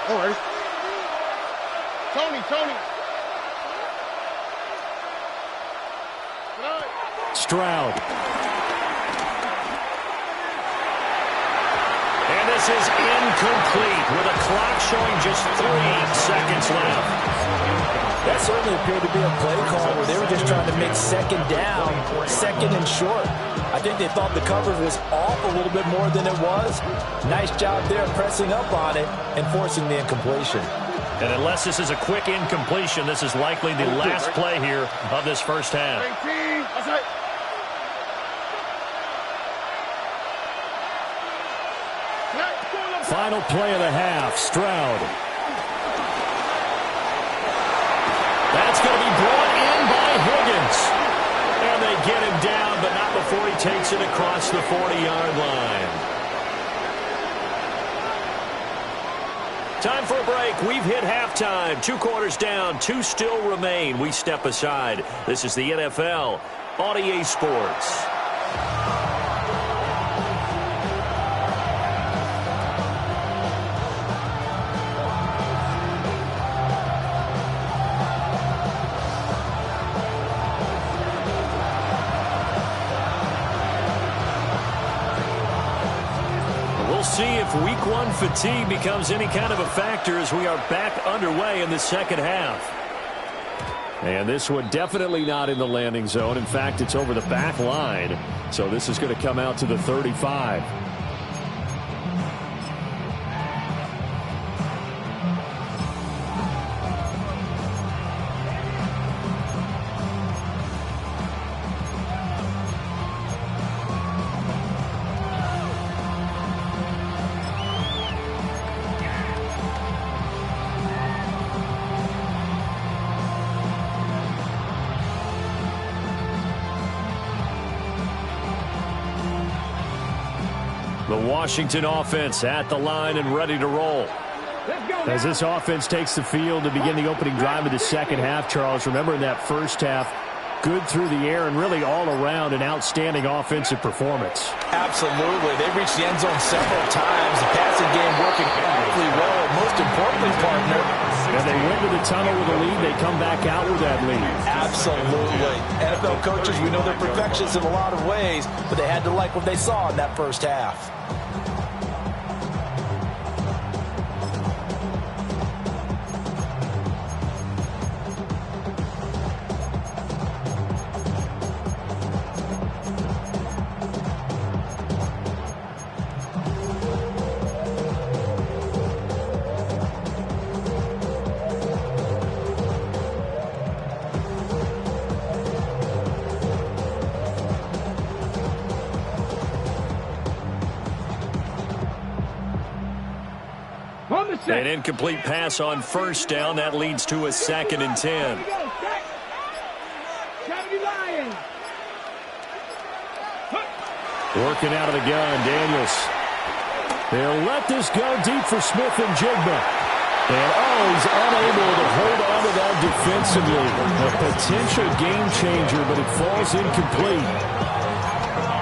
All right. Tony. Stroud. And this is incomplete with a clock showing just 3 seconds left. That certainly appeared to be a play call where they were just trying to make second down, second and short. I think they thought the coverage was off a little bit more than it was. Nice job there pressing up on it and forcing the incompletion. And unless this is a quick incompletion, this is likely the last play here of this first half. Final play of the half, Stroud. That's going to be brought in by Higgins. And they get him down, but not before he takes it across the 40-yard line. Time for a break. We've hit halftime. 2 quarters down, 2 still remain. We step aside. This is the NFL on EA Sports. See if week 1 fatigue becomes any kind of a factor as we are back underway in the second half. And this one definitely not in the landing zone. In fact, it's over the back line. So this is going to come out to the 35. The Washington offense at the line and ready to roll. As this offense takes the field to begin the opening drive of the second half, Charles, remember in that first half, good through the air and really all around an outstanding offensive performance. Absolutely. They reached the end zone several times. The passing game working incredibly well. And most importantly, partner, and they went to the tunnel with a lead. They come back out with that lead. Absolutely. NFL coaches, we know they're perfectionists in a lot of ways, but they had to like what they saw in that first half. An incomplete pass on first down. That leads to a 2nd and 10. Working out of the gun, Daniels. They'll let this go deep for Smith and Jigba. And he's unable to hold on to that defensively. A potential game changer, but it falls incomplete.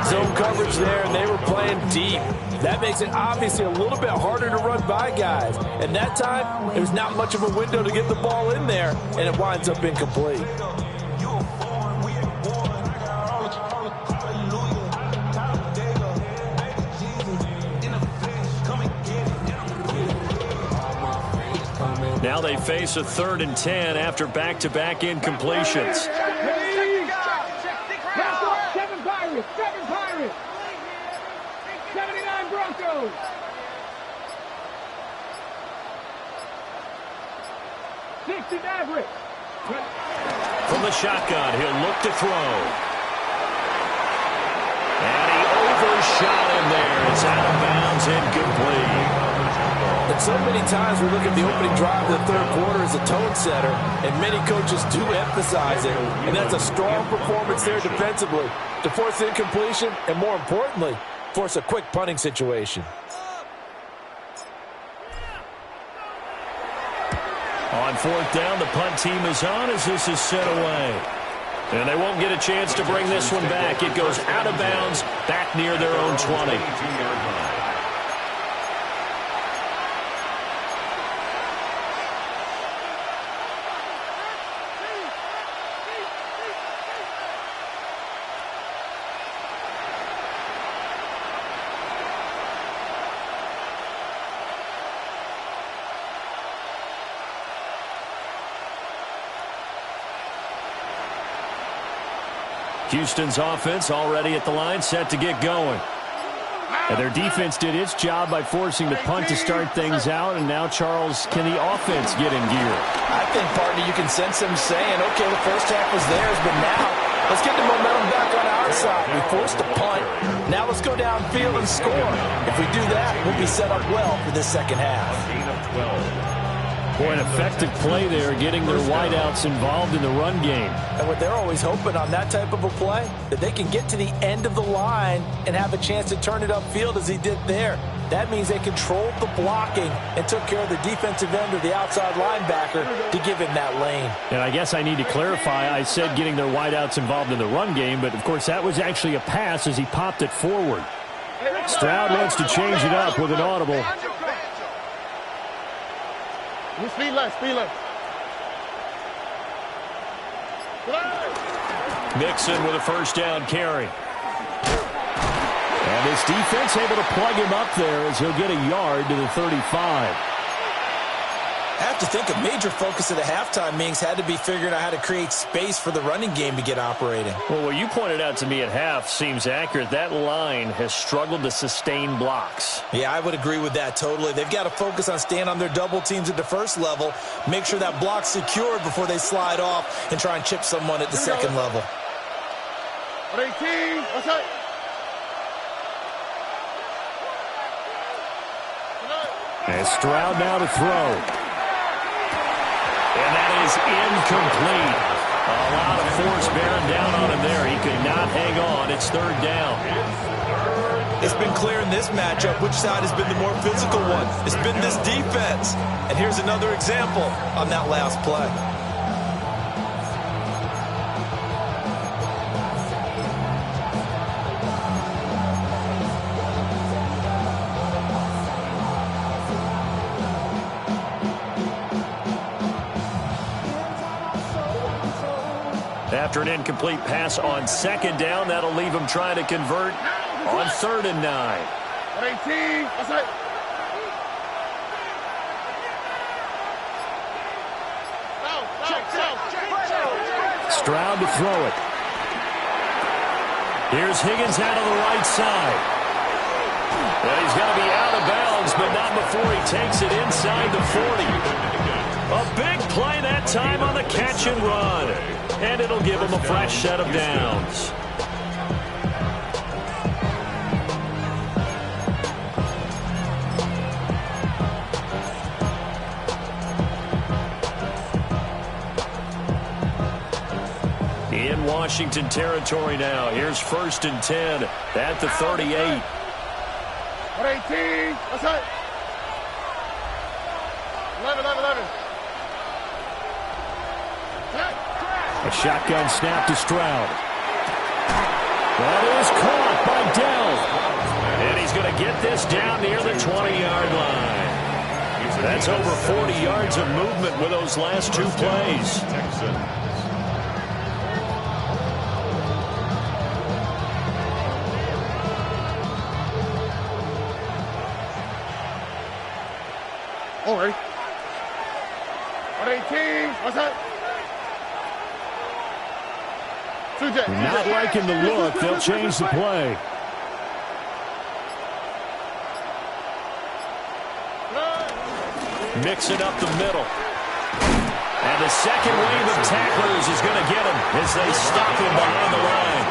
Zone coverage there, and they were playing deep. That makes it obviously a little bit harder to run by guys. And that time, there's not much of a window to get the ball in there, and it winds up incomplete. Now they face a 3rd and 10 after back-to-back incompletions. Seven Pirates. 79 Broncos. Maverick. From the shotgun, he'll look to throw. And he overshot him there. It's out of bounds, incomplete. And so many times we look at the opening drive of the third quarter as a tone setter, and many coaches do emphasize it. And that's a strong performance there defensively to force incompletion and, more importantly, force a quick punting situation. On 4th down, the punt team is on as this is sent away. And they won't get a chance to bring this one back. It goes out of bounds back near their own 20. Houston's offense already at the line, set to get going. And their defense did its job by forcing the punt to start things out, and now, Charles, can the offense get in gear? I think, partner, you can sense them saying, okay, the first half was theirs, but now let's get the momentum back on our side. We forced a punt. Now let's go downfield and score. If we do that, we'll be set up well for this second half. Boy, an effective play there, getting their wideouts involved in the run game. And what they're always hoping on that type of a play, that they can get to the end of the line and have a chance to turn it upfield as he did there. That means they controlled the blocking and took care of the defensive end or the outside linebacker to give him that lane. And I guess I need to clarify, I said getting their wideouts involved in the run game, but of course that was actually a pass as he popped it forward. Stroud wants to change it up with an audible. Speed left, speed left. Mixon with a first down carry. And his defense able to plug him up there as he'll get a yard to the 35. I have to think a major focus of the halftime meetings had to be figuring out how to create space for the running game to get operating. Well, what you pointed out to me at half seems accurate. That line has struggled to sustain blocks. Yeah, I would agree with that totally. They've got to focus on staying on their double teams at the first level, make sure that block's secured before they slide off and try and chip someone at the second level. 18, what's up? And Stroud now to throw. And that is incomplete. A lot of force bearing down on him there. He could not hang on. It's third down. It's been clear in this matchup which side has been the more physical one. It's been this defense. And here's another example on that last play. After an incomplete pass on second down, that'll leave him trying to convert on 3rd and 9. 18, what's up? Stroud to throw it. Here's Higgins out of the right side. Well, he's going to be out of bounds, but not before he takes it inside the 40. A big play that time on the catch and run. And it'll give him a fresh set of downs. In Washington territory now. Here's 1st and 10 at the 38. 18, what's up? 11. A shotgun snap to Stroud. That is caught by Dell. And he's going to get this down near the 20-yard line. That's over 40 yards of movement with those last two plays. All right. 18, what's up? Not liking the look. They'll change the play. Mixing up the middle. And the second wave of tacklers is going to get him as they stop him behind the line.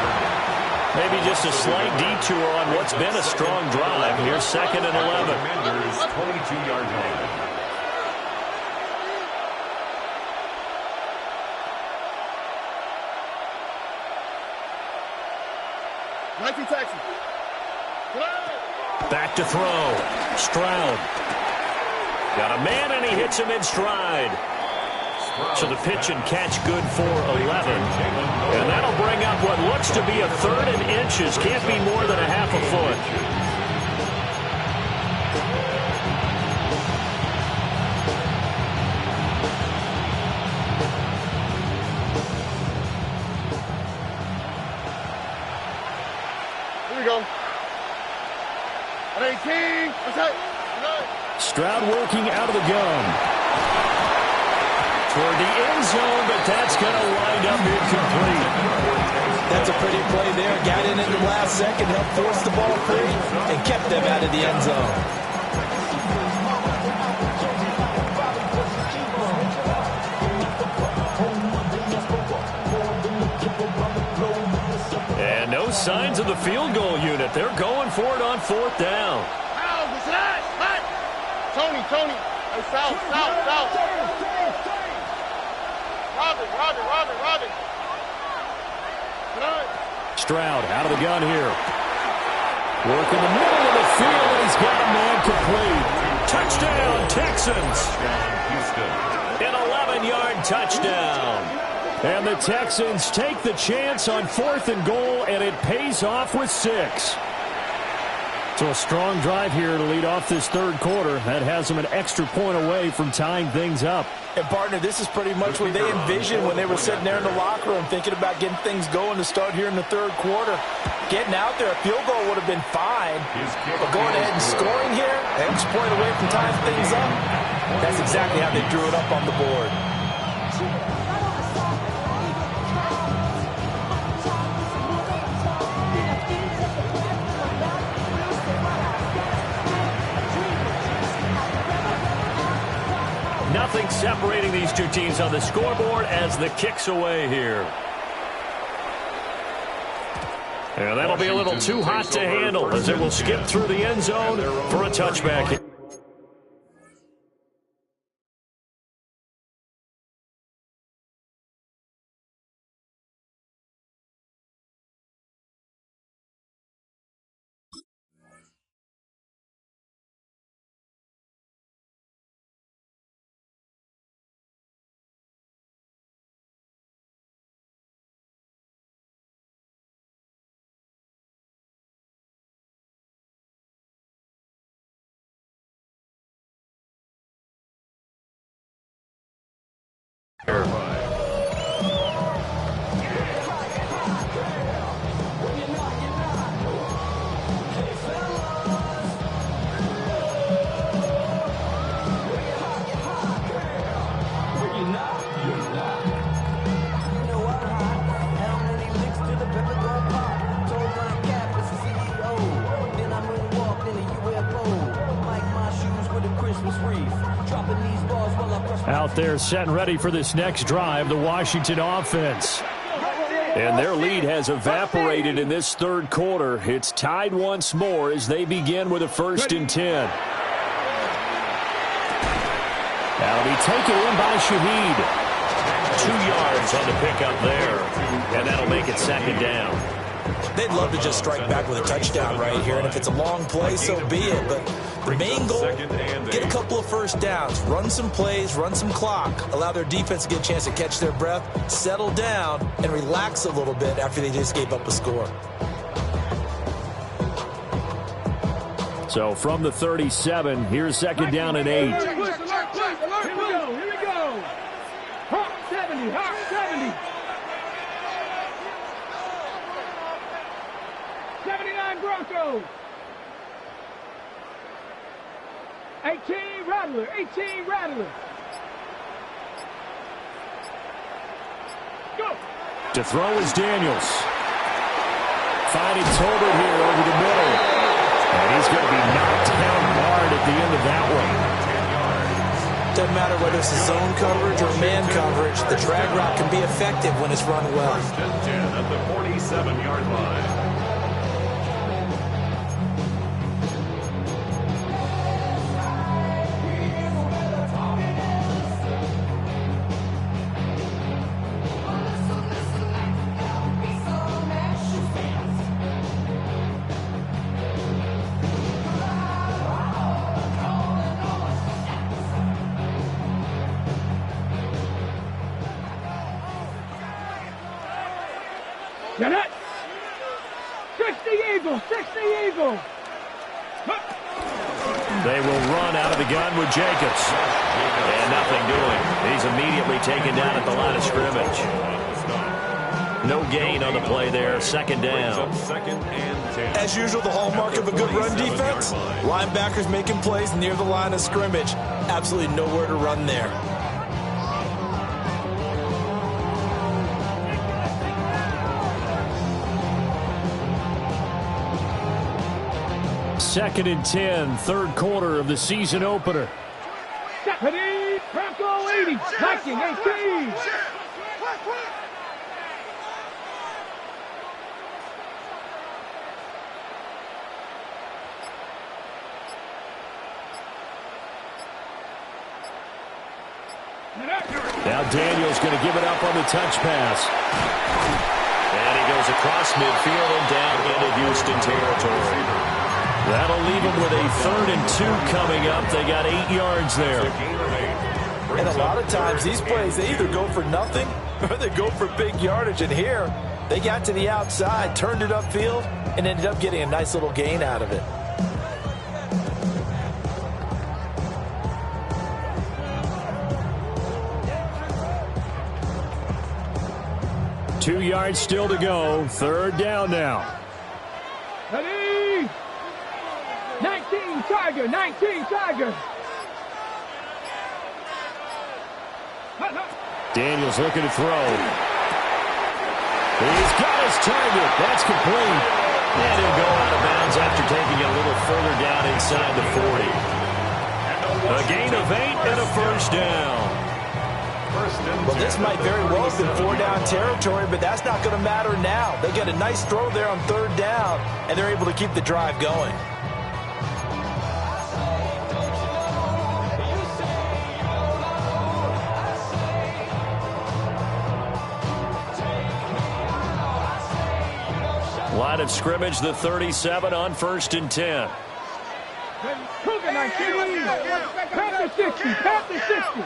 Maybe just a slight detour on what's been a strong drive. Here's 2nd and 11. 22-yard line. 19 Texas. Back to throw. Stroud. Got a man, and he hits him in stride. So the pitch and catch good for 11. And that'll bring up what looks to be a 3rd and inches. Can't be more than a half a foot. Here we go. 18. What's that? Stroud working out of the gun. toward the end zone, but that's going to wind up incomplete. That's a pretty play there. Got in the last second, helped force the ball free, and kept them out of the end zone. And no signs of the field goal unit. They're going for it on 4th down. Tony. Hey, south. Robin. Stroud out of the gun here. Work in the middle of the field, and he's got a man complete. Touchdown, Texans. An 11-yard touchdown. And the Texans take the chance on 4th and goal, and it pays off with 6. So a strong drive here to lead off this 3rd quarter. That has them an extra point away from tying things up. And, partner, this is pretty much what they envisioned when they were sitting there in the locker room thinking about getting things going to start here in the 3rd quarter. Getting out there, a field goal would have been fine. But going ahead and scoring here, an extra point away from tying things up, that's exactly how they drew it up on the board. Nothing separating these two teams on the scoreboard as the kick's away here. And that'll be a little too hot to handle as it will skip through the end zone for a touchback. Out there set and ready for this next drive, the Washington offense. And their lead has evaporated in this 3rd quarter. It's tied once more as they begin with a 1st and 10. That'll be taken in by Shaheed. 2 yards on the pickup there. And that'll make it 2nd down. They'd love to just strike back with a touchdown right here, and if it's a long play, so be it. But the main goal, get a couple of 1st downs, run some plays, run some clock, allow their defense to get a chance to catch their breath, settle down, and relax a little bit after they just gave up a score. So from the 37, here's 2nd down and 8. Here we go. 70, 70. 79 Broncos. 18 Rattler. Go. To throw is Daniels. Finding Tolbert here over the middle. And he's going to be knocked down hard at the end of that one. Doesn't matter whether it's a zone coverage or man coverage, the drag route can be effective when it's run well. 1st and 10 at the 47-yard line. Get it. 60 Eagles. They will run out of the gun with Jacobs. And nothing doing. He's immediately taken down at the line of scrimmage. No gain on the play there. 2nd down. 2nd and 10. As usual, the hallmark of a good run defense, linebackers making plays near the line of scrimmage. Absolutely nowhere to run there. 2nd and 10, third quarter of the season opener. Stephanie, Bronco 80, Viking 18. Now Daniels going to give it up on the touch pass. And he goes across midfield and down into Houston territory. That'll leave them with a 3rd and 2 coming up. They got 8 yards there. And a lot of times these plays, they either go for nothing or they go for big yardage. And here, they got to the outside, turned it upfield, and ended up getting a nice little gain out of it. Two yards still to go. 3rd down now. Ready? 19 Tiger, 19 Tiger. Daniels looking to throw. He's got his target. That's complete. And he'll go out of bounds after taking it a little further down inside the 40. A gain of 8 and a 1st down. Well, this might very well have been 4-down territory, but that's not going to matter now. They get a nice throw there on 3rd down, and they're able to keep the drive going. Line of scrimmage, the 37 on 1st and 10. Cougar 19. Panther 60. Panther 60.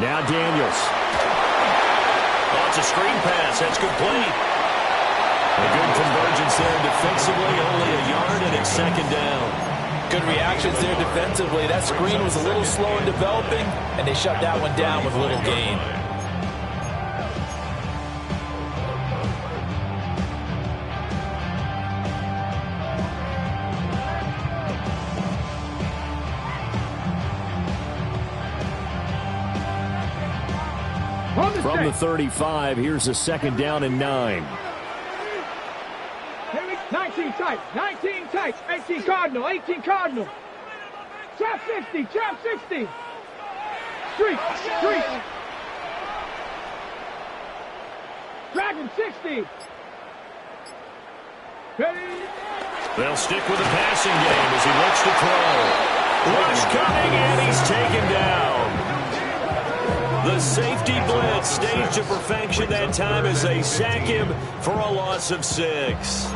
Now Daniels. Oh, it's a screen pass. That's complete. A good convergence there defensively. Only a yard, and it's 2nd down. Good reactions there defensively. That screen was a little slow in developing, and they shut that one down with little gain. From the 35, here's a 2nd down and 9. 19 tight, 19 tight, 18 Cardinal, 18 Cardinal. Trap 60, trap 60. Street, street. Dragon 60. Ready? They'll stick with the passing game as he looks to throw. Rush coming, and he's taken down. The safety blitz staged to perfection that time as they sack him for a loss of 6.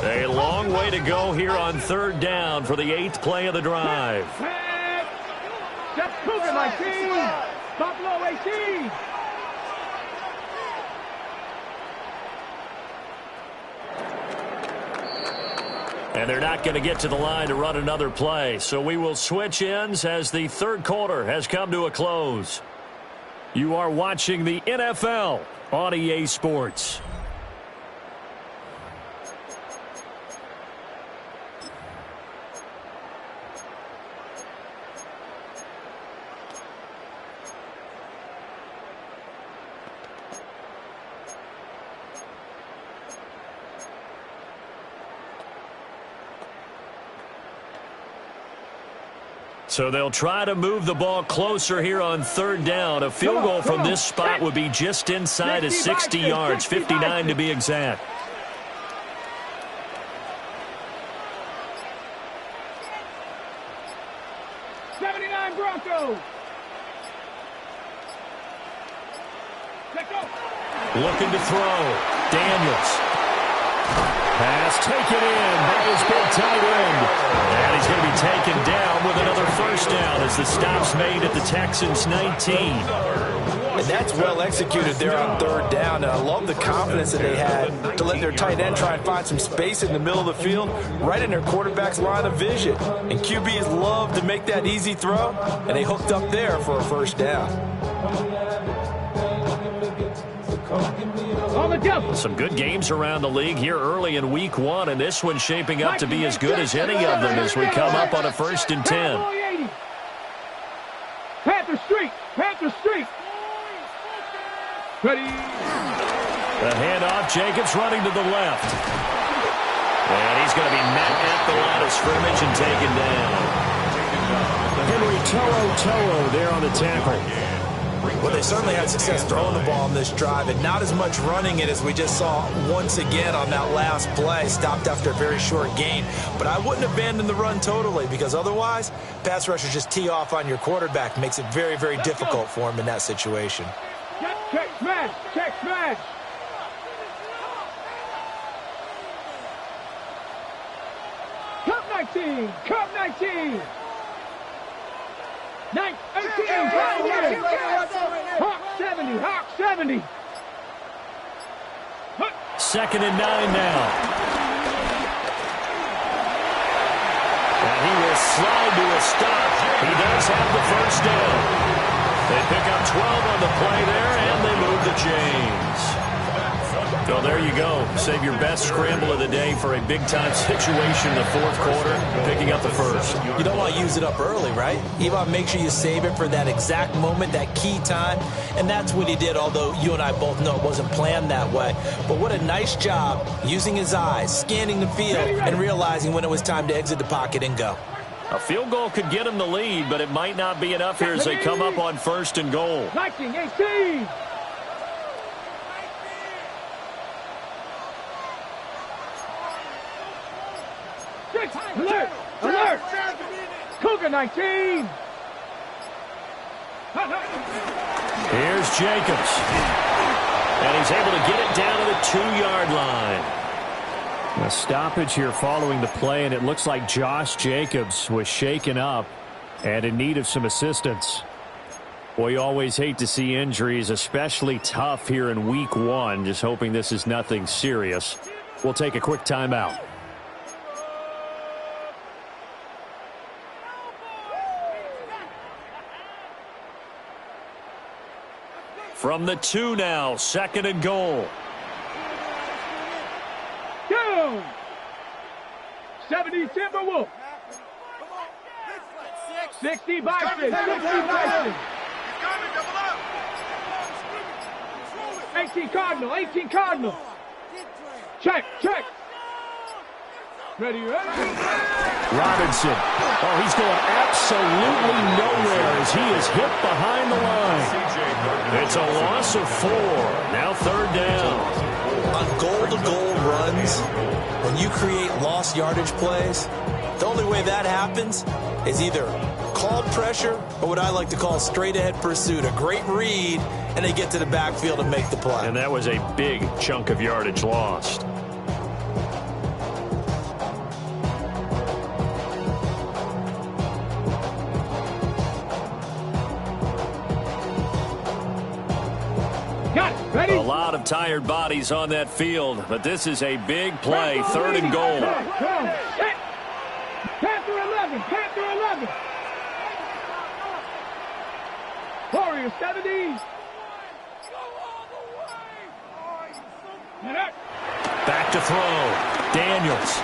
A long way to go here on 3rd down for the 8th play of the drive. That's Cougar 19. Buffalo 18. And they're not going to get to the line to run another play. So we will switch ends as the 3rd quarter has come to a close. You are watching the NFL on EA Sports. So they'll try to move the ball closer here on 3rd down. A field goal from this spot would be just inside of 60 yards, 59 to be exact. Broncos. Looking to throw. Daniels. Pass taken in by his big tight end. And he's going to be taken down with another 1st down as the stop's made at the Texans' 19. And that's well executed there on third down. And I love the confidence that they had to let their tight end try and find some space in the middle of the field, right in their quarterback's line of vision. And QBs love to make that easy throw, and they hooked up there for a first down. Some good games around the league here early in week 1, and this one's shaping up to be as good as any of them as we come up on a 1st and 10. Panther Street! Panther Street! Ready? The handoff, Jacobs running to the left. And he's going to be met at the line of scrimmage and taken down. Henry Toro there on the tackle. Well, they certainly had success throwing the ball on this drive, and not as much running it as we just saw once again on that last play. Stopped after a very short gain. But I wouldn't abandon the run totally, because otherwise, pass rushers just tee off on your quarterback. Makes it very, very difficult for him in that situation. Check smash! Check smash! Cup 19! Cup 19! 18! Hawk 70! Hawk 70! 2nd and 9 now. And he will slide to a stop. He does have the first down. They pick up 12 on the play there, and they move the chains. So there you go. Save your best scramble of the day for a big-time situation in the 4th quarter, picking up the first. You don't want to use it up early, right? You want to make sure you save it for that exact moment, that key time, and that's what he did, although you and I both know it wasn't planned that way. But what a nice job using his eyes, scanning the field, and realizing when it was time to exit the pocket and go. A field goal could get them the lead, but it might not be enough here as they come up on 1st and goal. 19-18! Alert! Alert! Cougar 19! Here's Jacobs. And he's able to get it down to the 2-yard line. A stoppage here following the play, and it looks like Josh Jacobs was shaken up and in need of some assistance. Boy, you always hate to see injuries, especially tough here in week 1. Just hoping this is nothing serious. We'll take a quick timeout. From the 2 now, 2nd and goal. Down! 70 Timberwolf. 60 Bison. 60 Bison. 18 Cardinal. 18 Cardinal. Check. Check. Ready. Robinson. Oh, he's going absolutely nowhere as he is hit behind the line. It's a loss of 4. Now 3rd down. On goal-to-goal runs, when you create lost yardage plays, the only way that happens is either called pressure or what I like to call straight-ahead pursuit. A great read, and they get to the backfield and make the play. And that was a big chunk of yardage lost. Ready? A lot of tired bodies on that field, but this is a big play. 3rd and goal. Panther 11. Panther 11. Warrior 70. Back to throw. Daniels.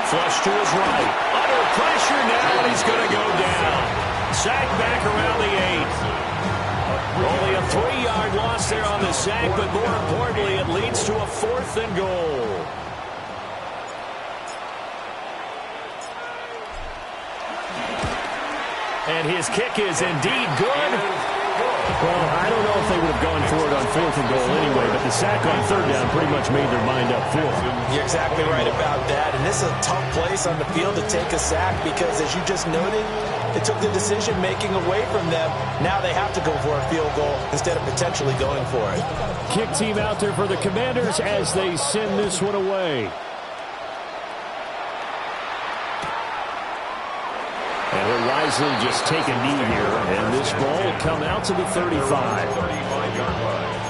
Flush to his right. Under pressure now, and he's going to go down. Sack back around the 8. Only a 3-yard loss there on the sack, but more importantly, it leads to a 4th and goal. And his kick is indeed good. Well, I don't know if they would have gone for it on 4th and goal anyway, but the sack on 3rd down pretty much made their mind up for it. You're exactly right about that, and this is a tough place on the field to take a sack because, as you just noted, they took the decision-making away from them. Now they have to go for a field goal instead of potentially going for it. Kick team out there for the Commanders as they send this one away. And And he'll wisely just take a knee here. And this ball will come out to the 35. 35-yard line.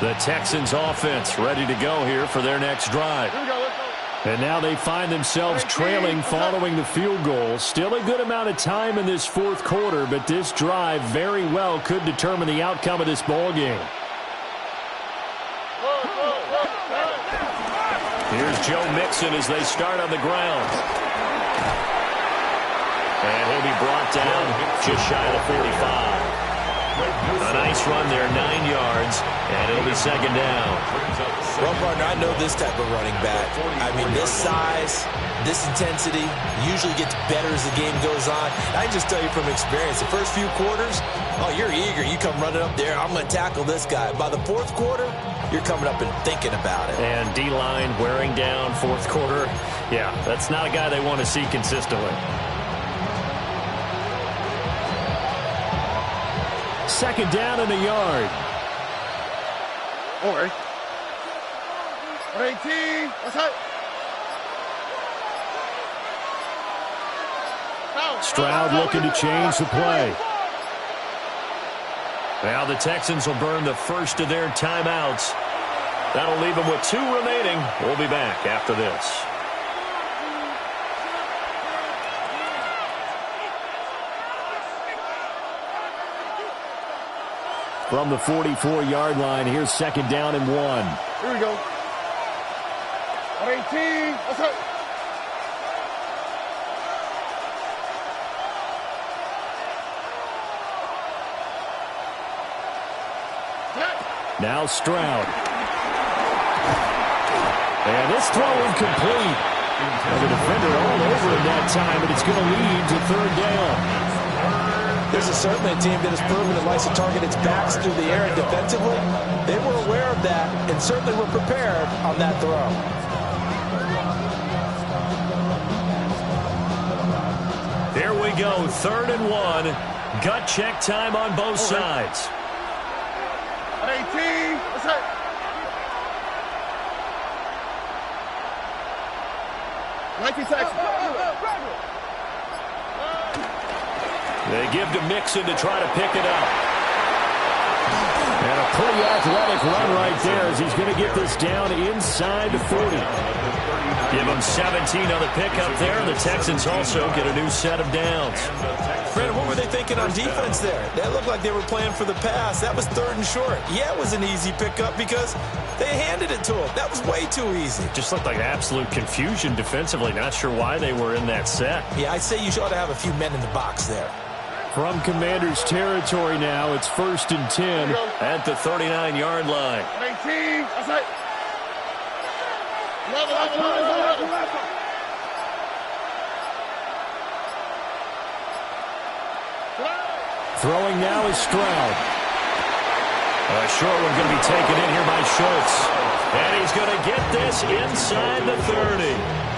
The Texans offense ready to go here for their next drive. Here we go, let's go. And now they find themselves trailing following the field goal. Still a good amount of time in this fourth quarter, but this drive very well could determine the outcome of this ball game. Here's Joe Mixon as they start on the ground. And he'll be brought down just shy of the 45. A nice run there, 9 yards, and it'll be second down. Well, partner, I know this type of running back. I mean, this size, this intensity usually gets better as the game goes on. I can just tell you from experience, the first few quarters, oh, you're eager. You come running up there, I'm going to tackle this guy. By the fourth quarter, you're coming up and thinking about it. And D-line wearing down fourth quarter. Yeah, that's not a guy they want to see consistently. Second down and a yard. All right. 18. What's up? Stroud looking to change the play. Now the Texans will burn the first of their timeouts. That'll leave them with 2 remaining. We'll be back after this. From the 44-yard line, here's second down and 1. Here we go. 18. What's up? Now Stroud. And this throw incomplete. The defender all over him that time, but it's going to lead to third down. This is certainly a team that has proven it likes to target its backs through the air and defensively. They were aware of that and certainly were prepared on that throw. Here we go, 3rd and 1. Gut check time on both sides. 18. What's up? They give to Mixon to try to pick it up. And a pretty athletic run right there as he's going to get this down inside the 40. Give him 17 on the pickup there. The Texans also get a new set of downs. Brandon, what were they thinking on defense there? That looked like they were playing for the pass. That was 3rd and short. Yeah, it was an easy pickup because they handed it to him. That was way too easy. Just looked like absolute confusion defensively. Not sure why they were in that set. Yeah, I'd say you ought to have a few men in the box there. From Commanders territory now, it's 1st and 10 at the 39-yard line. 18. That's it. Throwing now is Stroud. A short one going to be taken in here by Schultz. And he's going to get this inside the 30.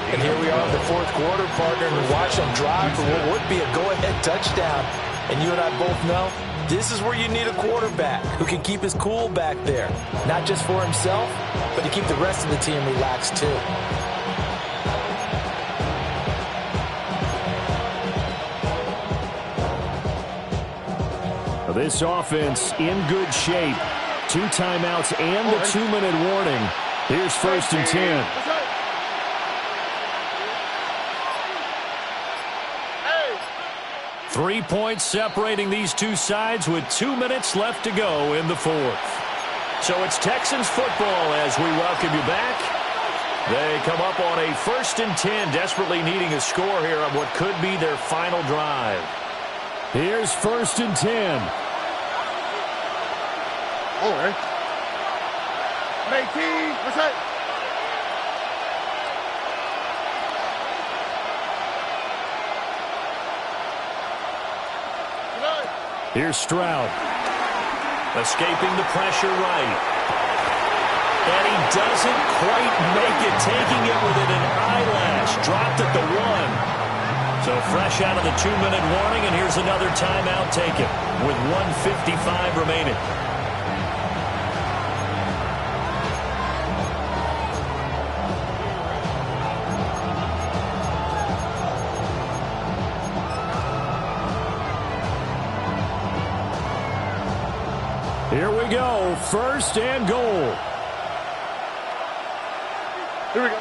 And here we are in the fourth quarter, partner, and watch them drive for what would be a go-ahead touchdown. And you and I both know this is where you need a quarterback who can keep his cool back there. Not just for himself, but to keep the rest of the team relaxed too. This offense in good shape. 2 timeouts and the 2-minute warning. Here's 1st and 10. 3 points separating these two sides with 2 minutes left to go in the fourth. So it's Texans football as we welcome you back. They come up on a 1st and 10, desperately needing a score here on what could be their final drive. Here's 1st and 10. All right. 18. What's that? Here's Stroud. Escaping the pressure right. And he doesn't quite make it, taking it within an eyelash. Dropped at the 1. So fresh out of the 2-minute warning, and here's another timeout taken with 1:55 remaining. Here we go, first and goal. Here we go.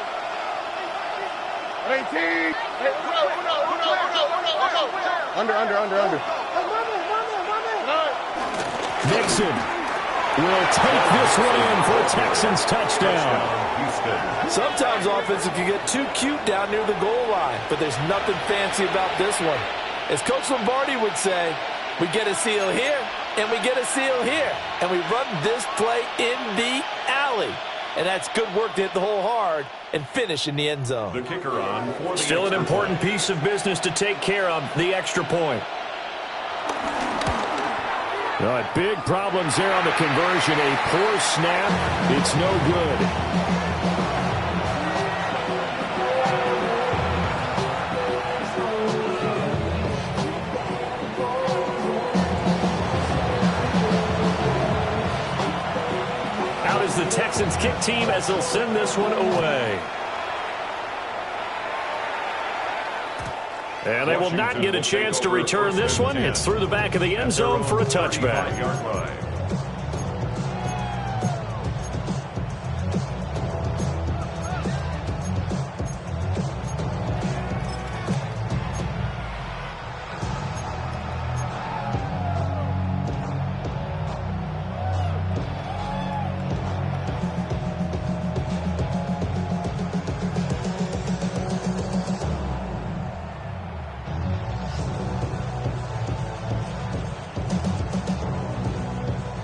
18. Hey, uno. Under. Nixon will take this one in for a Texans touchdown. Sometimes offenses can get too cute down near the goal line, but there's nothing fancy about this one. As Coach Lombardi would say, we get a seal here, and we get a seal here, and we run this play in the alley. And that's good work to hit the hole hard and finish in the end zone. The kicker on for the Still an important piece of business to take care of, the extra point. All right, big problems there on the conversion. A poor snap. It's no good. Out is the Texans kick team as they'll send this one away. And they will not get a chance to return this one. It's through the back of the end zone for a touchback.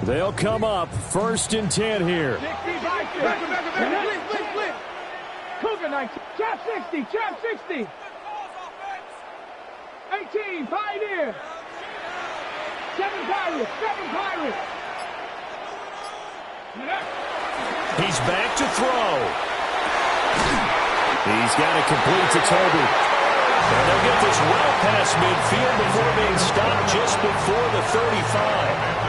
They'll come up first and 10 here. Cougar 19, trap 60, trap 60. 18, Pioneer. 7 Pirates, 7 Pirates. He's back to throw. He's got it complete to Toby. And they'll get this well past midfield before being stopped just before the 35.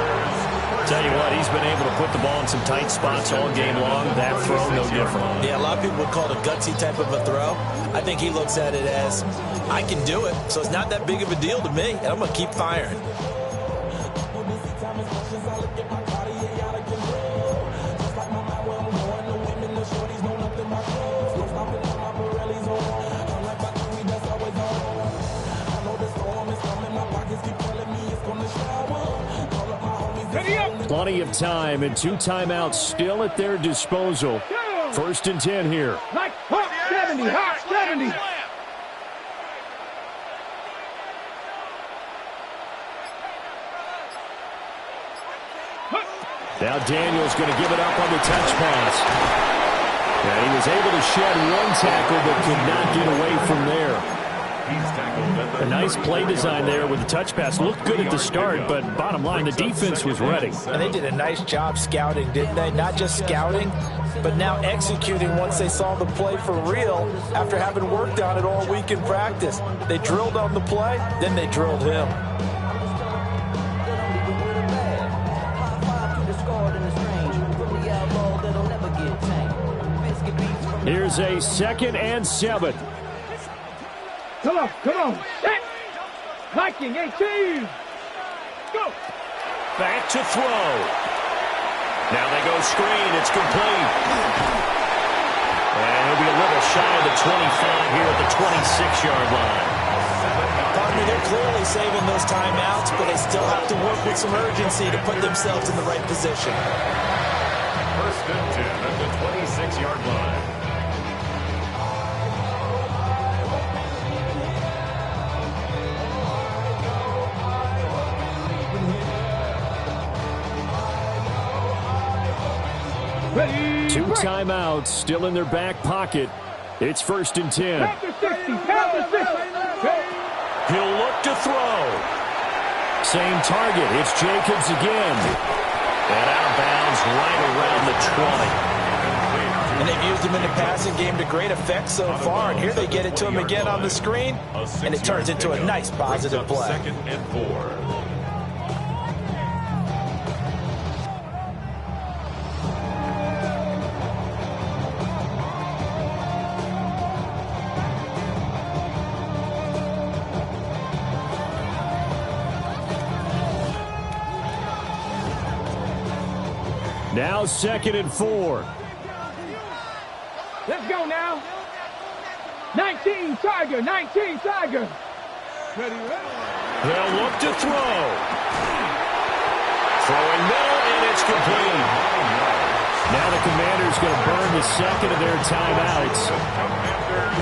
Tell you what, he's been able to put the ball in some tight spots all game long. That throw, no different. Yeah, a lot of people would call it a gutsy type of a throw. I think he looks at it as, I can do it, so it's not that big of a deal to me, and I'm going to keep firing. Plenty of time and 2 timeouts still at their disposal. First and 10 here. Like hot 70, hot 70. Now Daniel's going to give it up on the touch pass. And he was able to shed 1 tackle but could not get away from there. A nice play design there with the touch pass. Looked good at the start, but bottom line, the defense was ready. And they did a nice job scouting, didn't they? Not just scouting, but now executing once they saw the play for real after having worked on it all week in practice. They drilled on the play, then they drilled him. Here's a 2nd and 7. Come on. Set. Viking 18. Go. Back to throw. Now they go screen. It's complete. And he'll be a little shy of the 25 here at the 26-yard line. Pardon me, they're clearly saving those timeouts, but they still have to work with some urgency to put themselves in the right position. First and 10 at the 26-yard line. Ready. 2 timeouts still in their back pocket. It's first and 10. Panther 60, Panther 60. He'll look to throw. Same target. It's Jacobs again. And out of bounds right around the 20. And they've used him in the passing game to great effect so far. And here they get it to him again on the screen, and it turns into a nice positive play. 2nd and 4. Now 2nd and 4. Let's go now. 19 Tiger, 19 Tiger. Ready, ready. They'll look to throw. Throwing middle, and it's complete. Now the Commanders going to burn the second of their timeouts,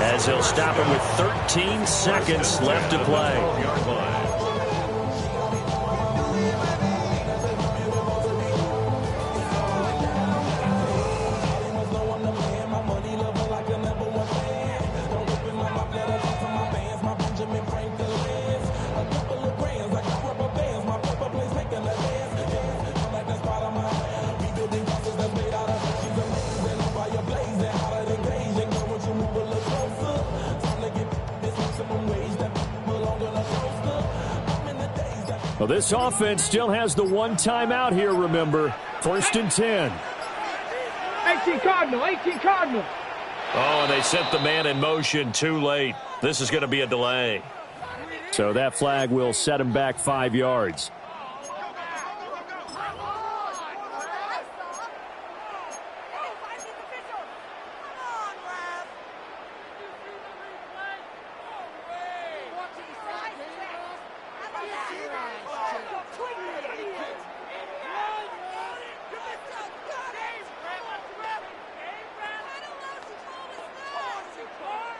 as they'll stop it with 13 seconds left to play. Well, this offense still has the one timeout here, remember. 1st and 10. 18 Cardinal, 18 Cardinal. Oh, and they sent the man in motion too late. This is going to be a delay. So that flag will set him back 5 yards.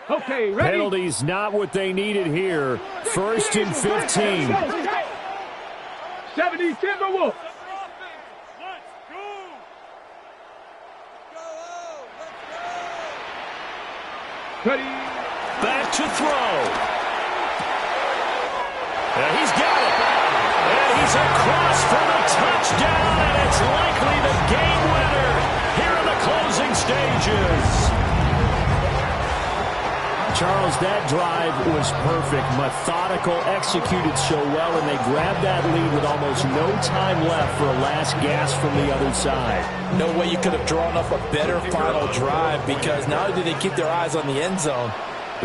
Okay, ready? Penalties not what they needed here. 1st and 15. 70 Timberwolves. Ready? Back to throw. And he's got it. And he's across for the touchdown, and it's likely the game winner here in the closing stages. Charles, that drive was perfect. Methodical, executed so well, and they grabbed that lead with almost no time left for a last gasp from the other side. No way you could have drawn up a better final drive, because not only did they keep their eyes on the end zone,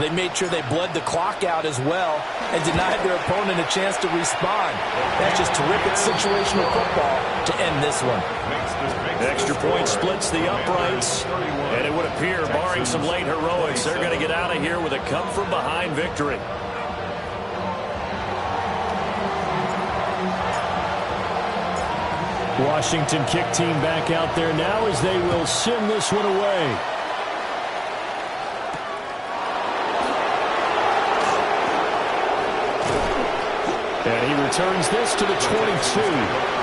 they made sure they bled the clock out as well and denied their opponent a chance to respond. That's just terrific situational football to end this one. Extra point splits the uprights, and it would appear, barring some late heroics, they're going to get out of here with a come-from-behind victory. Washington kick team back out there now as they will send this one away. And he returns this to the 22.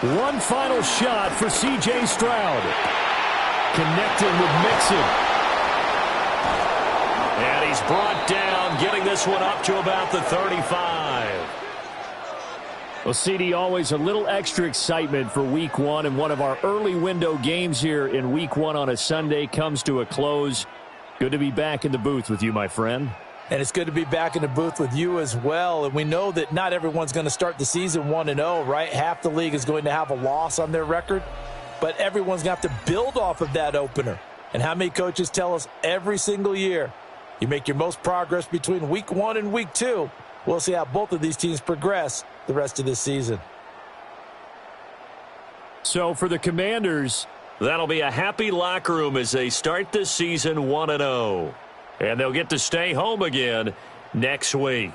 One final shot for C.J. Stroud. Connecting with Mixon. And he's brought down, getting this one up to about the 35. Well, CD, always a little extra excitement for Week 1, and one of our early window games here in Week 1 on a Sunday comes to a close. Good to be back in the booth with you, my friend. And it's good to be back in the booth with you as well. And we know that not everyone's going to start the season 1-0, right? Half the league is going to have a loss on their record. But everyone's going to have to build off of that opener. And how many coaches tell us every single year, you make your most progress between Week 1 and Week 2. We'll see how both of these teams progress the rest of this season. So for the Commanders, that'll be a happy locker room as they start this season 1-0. And they'll get to stay home again next week.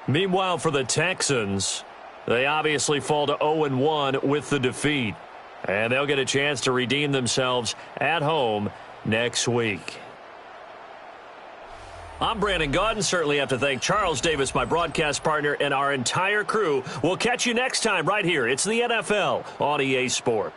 Meanwhile, for the Texans, they obviously fall to 0-1 with the defeat. And they'll get a chance to redeem themselves at home next week. I'm Brandon Gaudin. Certainly have to thank Charles Davis, my broadcast partner, and our entire crew. We'll catch you next time right here. It's the NFL on EA Sports.